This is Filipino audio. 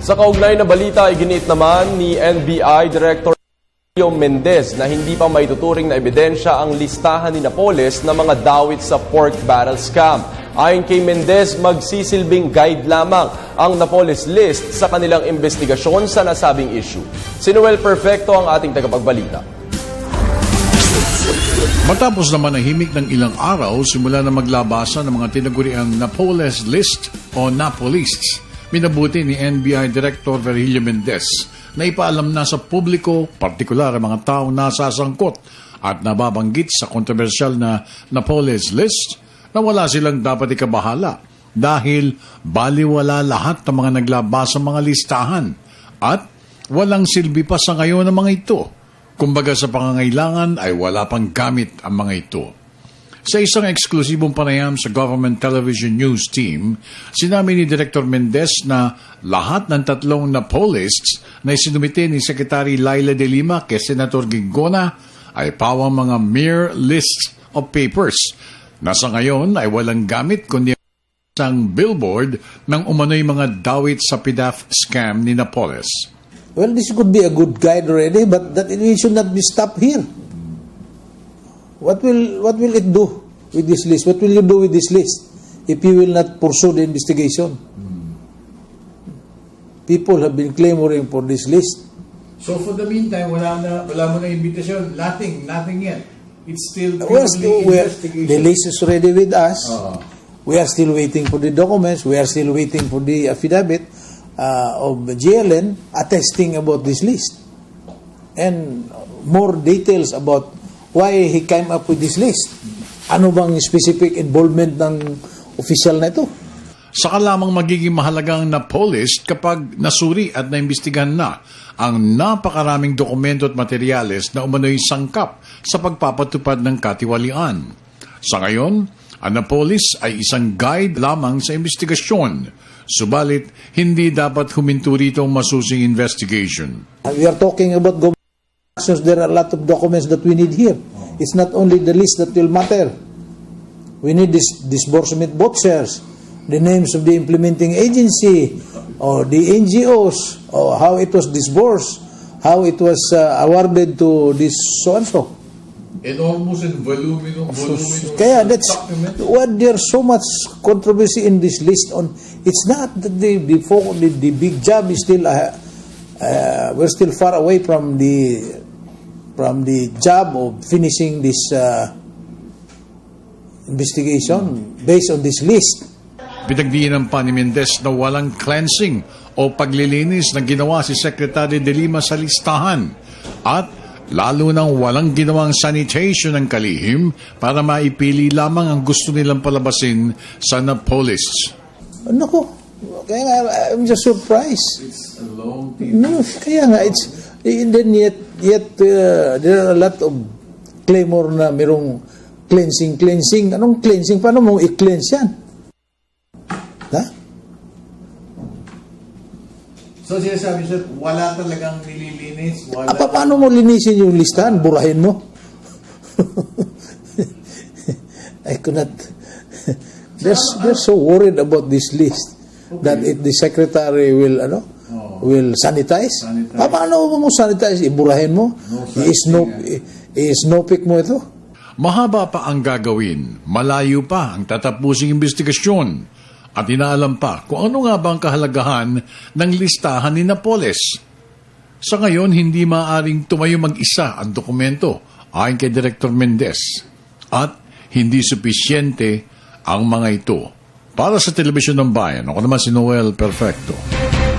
Sa kaugnay na balita, iginiit naman ni NBI Director Mendez na hindi pa maituturing na ebidensya ang listahan ni Napoles na mga dawit sa pork barrel scam. Ayon kay Mendez, magsisilbing guide lamang ang Napoles list sa kanilang investigasyon sa nasabing issue. Si Noel Perfecto ang ating tagapagbalita. Matapos naman ang himik ng ilang araw, simula na maglabasan ng mga tinaguriang Napoles list o Napolists, minabuti ni NBI Director Virgilio Mendez na ipaalam na sa publiko, partikular ang mga taong nasasangkot at nababanggit sa kontrobersyal na Napoles list na wala silang dapat ikabahala dahil baliwala lahat ng mga naglabas sa mga listahan at walang silbi pa sa ngayon ng mga ito. Kumbaga sa pangangailangan ay wala pang gamit ang mga ito. Sa isang eksklusibong panayam sa Government Television News Team, sinabi ni Director Mendez na lahat ng tatlong Napolists na isinumite ni Secretary Laila de Lima kay Senator Gingona ay pawang mga mere lists of papers na sa ngayon ay walang gamit kundi isang billboard ng umano'y mga dawit sa PDAF scam ni Napoles. Well, this could be a good guide already, but that it should not be stopped here. What will it do with this list? What will you do with this list if you will not pursue the investigation? People have been clamoring for this list. So for the meantime, wala mo na invitation, nothing yet. It's still investigation. The list is ready with us. We are still waiting for the documents. We are still waiting for the affidavit of GLN attesting about this list and more details about why he came up with this list. Ano bang specific involvement ng official na ito? Saka lamang magiging mahalagang Napolist kapag nasuri at naimbestigahan na ang napakaraming dokumento at materyales na umano'y sangkap sa pagpapatupad ng katiwalian. Sa ngayon, ang Napolist ay isang guide lamang sa investigasyon. Subalit, hindi dapat huminto rito ang masusing investigation. We are talking about government actions. There are a lot of documents that we need here. It's not only the list that will matter. We need this disbursement vouchers, the names of the implementing agency, or the NGOs, or how it was disbursed, how it was awarded to this so-and-so. Enormous and voluminous. Kaya that's why there's so much controversy in this list. It's not that the big job is still we're still far away from the job of finishing this investigation based on this list. Pinagdiinan pa ni Mendez na walang cleansing o paglilinis na ginawa si Secretary de Lima sa listahan at lalo nang walang ginawang sanitation ng kalihim para maipili lamang ang gusto nilang palabasin sa Napolists. Nako, kaya nga, I'm just surprised. It's a long No, kaya nga, and then yet there are a lot of clamor na merong cleansing. Anong cleansing? Paano mo i-cleanse yan? Ha? So sinasabi siya, wala talagang nililinis? Paano mo linisin yung listahan? Burahin mo? I could not. They're so worried about this list that the secretary will will sanitize. Paano mo sanitize? Iburahin mo? I-snowpick mo ito? Mahaba pa ang gagawin, malayo pa ang tatapusing investigasyon, at inaalam pa kung ano nga bang kahalagahan ng listahan ni Napoles. Sa ngayon, hindi maaaring tumayo mag-isa ang dokumento ayon kay Director Mendez at hindi supisyente ang mga ito. Para sa Telebisyon ng Bayan, ako naman si Noel Perfecto.